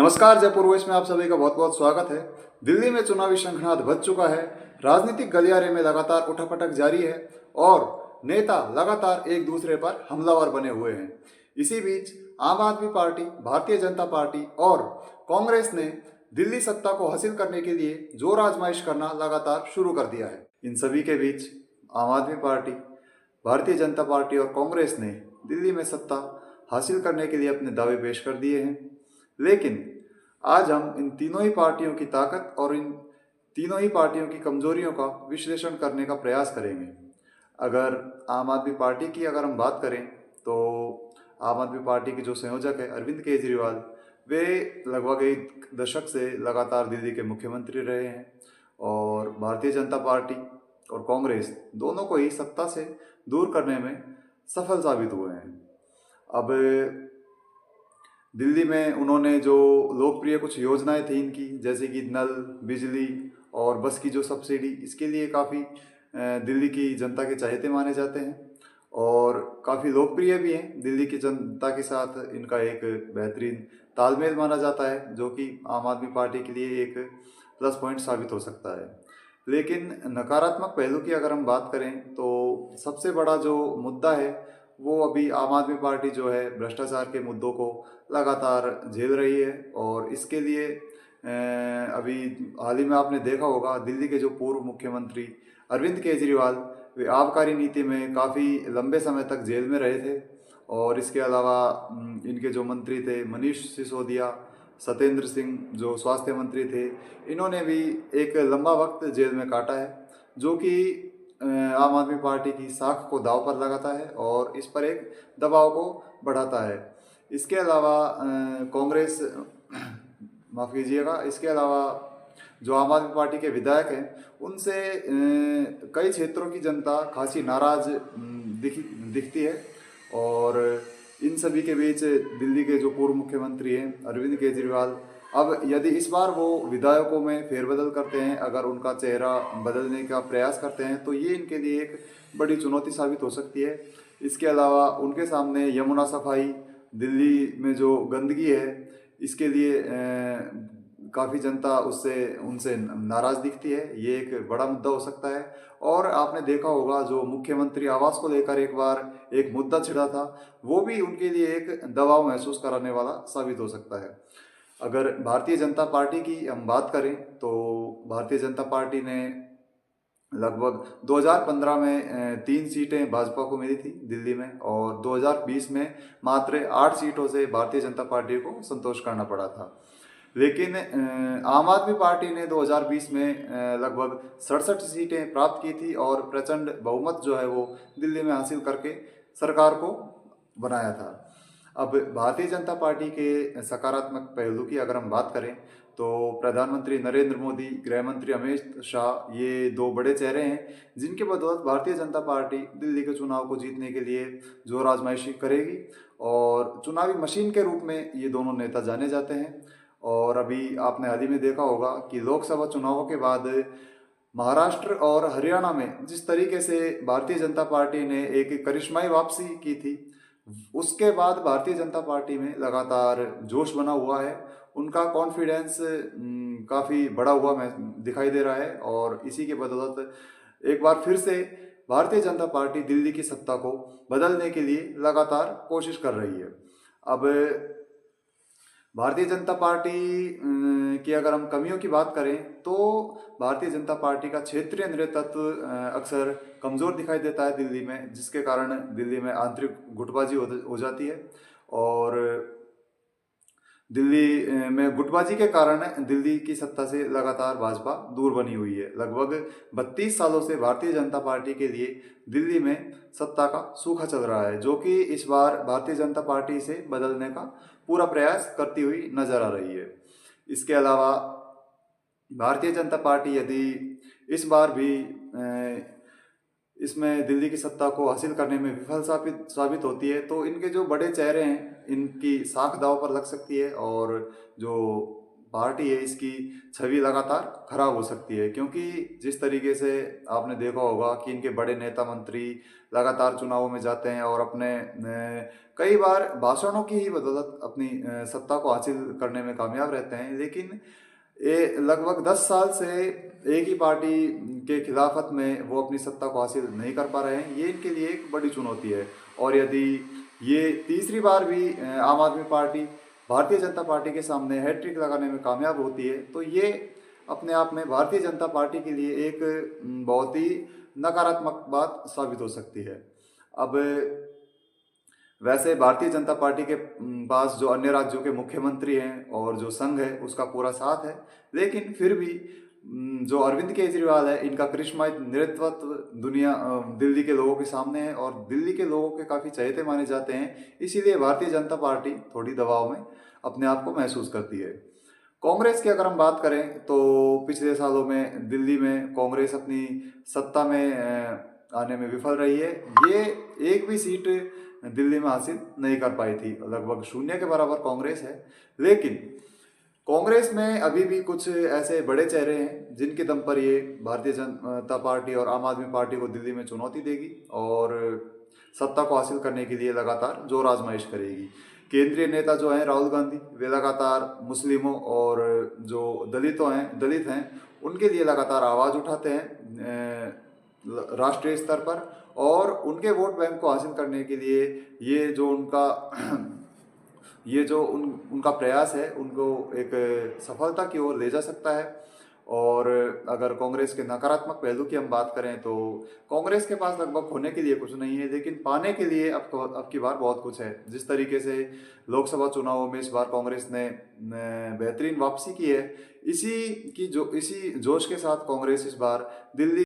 नमस्कार, जयपुर वॉइस में आप सभी का बहुत बहुत स्वागत है। दिल्ली में चुनावी शंखनाद बज चुका है। राजनीतिक गलियारे में लगातार उठापटक जारी है और नेता लगातार एक दूसरे पर हमलावर बने हुए हैं। इसी बीच आम आदमी पार्टी, भारतीय जनता पार्टी और कांग्रेस ने दिल्ली सत्ता को हासिल करने के लिए जोर आजमाइश करना लगातार शुरू कर दिया है। इन सभी के बीच आम आदमी पार्टी, भारतीय जनता पार्टी और कांग्रेस ने दिल्ली में सत्ता हासिल करने के लिए अपने दावे पेश कर दिए हैं। लेकिन आज हम इन तीनों ही पार्टियों की ताकत और इन तीनों ही पार्टियों की कमजोरियों का विश्लेषण करने का प्रयास करेंगे। अगर आम आदमी पार्टी की अगर हम बात करें तो आम आदमी पार्टी के जो संयोजक है अरविंद केजरीवाल, वे लगभग एक दशक से लगातार दिल्ली के मुख्यमंत्री रहे हैं और भारतीय जनता पार्टी और कांग्रेस दोनों को ही सत्ता से दूर करने में सफल साबित हुए हैं। अब दिल्ली में उन्होंने जो लोकप्रिय कुछ योजनाएं थी इनकी, जैसे कि नल, बिजली और बस की जो सब्सिडी, इसके लिए काफ़ी दिल्ली की जनता के चहेते माने जाते हैं और काफ़ी लोकप्रिय भी हैं। दिल्ली की जनता के साथ इनका एक बेहतरीन तालमेल माना जाता है, जो कि आम आदमी पार्टी के लिए एक प्लस पॉइंट साबित हो सकता है। लेकिन नकारात्मक पहलू की अगर हम बात करें तो सबसे बड़ा जो मुद्दा है वो अभी आम आदमी पार्टी जो है भ्रष्टाचार के मुद्दों को लगातार झेल रही है और इसके लिए अभी हाल ही में आपने देखा होगा दिल्ली के जो पूर्व मुख्यमंत्री अरविंद केजरीवाल, वे आबकारी नीति में काफ़ी लंबे समय तक जेल में रहे थे और इसके अलावा इनके जो मंत्री थे मनीष सिसोदिया, सत्येंद्र सिंह जो स्वास्थ्य मंत्री थे, इन्होंने भी एक लंबा वक्त जेल में काटा है, जो कि आम आदमी पार्टी की साख को दांव पर लगाता है और इस पर एक दबाव को बढ़ाता है। इसके अलावा कांग्रेस माफ़ कीजिएगा, इसके अलावा जो आम आदमी पार्टी के विधायक हैं उनसे कई क्षेत्रों की जनता खासी नाराज दिखती है और इन सभी के बीच दिल्ली के जो पूर्व मुख्यमंत्री हैं अरविंद केजरीवाल, अब यदि इस बार वो विधायकों में फेरबदल करते हैं, अगर उनका चेहरा बदलने का प्रयास करते हैं तो ये इनके लिए एक बड़ी चुनौती साबित हो सकती है। इसके अलावा उनके सामने यमुना सफाई, दिल्ली में जो गंदगी है, इसके लिए काफ़ी जनता उससे उनसे नाराज़ दिखती है। ये एक बड़ा मुद्दा हो सकता है। और आपने देखा होगा जो मुख्यमंत्री आवास को लेकर एक बार एक मुद्दा छिड़ा था, वो भी उनके लिए एक दबाव महसूस कराने वाला साबित हो सकता है। अगर भारतीय जनता पार्टी की हम बात करें तो भारतीय जनता पार्टी ने लगभग 2015 में 3 सीटें भाजपा को मिली थी दिल्ली में और 2020 में मात्र 8 सीटों से भारतीय जनता पार्टी को संतोष करना पड़ा था। लेकिन आम आदमी पार्टी ने 2020 में लगभग 67 सीटें प्राप्त की थी और प्रचंड बहुमत जो है वो दिल्ली में हासिल करके सरकार को बनाया था। अब भारतीय जनता पार्टी के सकारात्मक पहलू की अगर हम बात करें तो प्रधानमंत्री नरेंद्र मोदी, गृह मंत्री अमित शाह, ये दो बड़े चेहरे हैं जिनके बदौलत भारतीय जनता पार्टी दिल्ली के चुनाव को जीतने के लिए जोर आजमाइशी करेगी और चुनावी मशीन के रूप में ये दोनों नेता जाने जाते हैं। और अभी आपने हाल ही में देखा होगा कि लोकसभा चुनावों के बाद महाराष्ट्र और हरियाणा में जिस तरीके से भारतीय जनता पार्टी ने एक करिश्माई वापसी की थी, उसके बाद भारतीय जनता पार्टी में लगातार जोश बना हुआ है। उनका कॉन्फिडेंस काफ़ी बढ़ा हुआ दिखाई दे रहा है और इसी के बदौलत एक बार फिर से भारतीय जनता पार्टी दिल्ली की सत्ता को बदलने के लिए लगातार कोशिश कर रही है। अब भारतीय जनता पार्टी की अगर हम कमियों की बात करें तो भारतीय जनता पार्टी का क्षेत्रीय नेतृत्व अक्सर कमज़ोर दिखाई देता है दिल्ली में, जिसके कारण दिल्ली में आंतरिक गुटबाजी हो जाती है और दिल्ली में गुटबाजी के कारण दिल्ली की सत्ता से लगातार भाजपा दूर बनी हुई है। लगभग 32 सालों से भारतीय जनता पार्टी के लिए दिल्ली में सत्ता का सूखा चल रहा है, जो कि इस बार भारतीय जनता पार्टी से बदलने का पूरा प्रयास करती हुई नजर आ रही है। इसके अलावा भारतीय जनता पार्टी यदि इस बार भी इसमें दिल्ली की सत्ता को हासिल करने में विफल साबित होती है तो इनके जो बड़े चेहरे हैं इनकी साख दांव पर लग सकती है और जो पार्टी है इसकी छवि लगातार खराब हो सकती है, क्योंकि जिस तरीके से आपने देखा होगा कि इनके बड़े नेता मंत्री लगातार चुनावों में जाते हैं और अपने कई बार भाषणों की ही बदौलत अपनी सत्ता को हासिल करने में कामयाब रहते हैं, लेकिन ये लगभग 10 साल से एक ही पार्टी के खिलाफत में वो अपनी सत्ता को हासिल नहीं कर पा रहे हैं। ये इनके लिए एक बड़ी चुनौती है। और यदि ये तीसरी बार भी आम आदमी पार्टी भारतीय जनता पार्टी के सामने हैट्रिक लगाने में कामयाब होती है, तो ये अपने आप में भारतीय जनता पार्टी के लिए एक बहुत ही नकारात्मक बात साबित हो सकती है। अब वैसे भारतीय जनता पार्टी के पास जो अन्य राज्यों के मुख्यमंत्री हैं और जो संघ है उसका पूरा साथ है, लेकिन फिर भी जो अरविंद केजरीवाल है, इनका करिश्माई नेतृत्व दिल्ली के लोगों के सामने है और दिल्ली के लोगों के काफ़ी चहेते माने जाते हैं। इसीलिए भारतीय जनता पार्टी थोड़ी दबाव में अपने आप को महसूस करती है। कांग्रेस की अगर हम बात करें तो पिछले सालों में दिल्ली में कांग्रेस अपनी सत्ता में आने में विफल रही है। ये एक भी सीट दिल्ली में हासिल नहीं कर पाई थी, लगभग शून्य के बराबर कांग्रेस है। लेकिन कांग्रेस में अभी भी कुछ ऐसे बड़े चेहरे हैं जिनके दम पर ये भारतीय जनता पार्टी और आम आदमी पार्टी को दिल्ली में चुनौती देगी और सत्ता को हासिल करने के लिए लगातार जोर आजमाइश करेगी। केंद्रीय नेता जो हैं राहुल गांधी, वे लगातार मुस्लिमों और जो दलित हैं उनके लिए लगातार आवाज़ उठाते हैं राष्ट्रीय स्तर पर, और उनके वोट बैंक को हासिल करने के लिए उनका प्रयास है उनको एक सफलता की ओर ले जा सकता है। और अगर कांग्रेस के नकारात्मक पहलू की हम बात करें तो कांग्रेस के पास लगभग होने के लिए कुछ नहीं है, लेकिन पाने के लिए अब की बार बहुत कुछ है। जिस तरीके से लोकसभा चुनावों में इस बार कांग्रेस ने बेहतरीन वापसी की है, इसी जोश के साथ कांग्रेस इस बार दिल्ली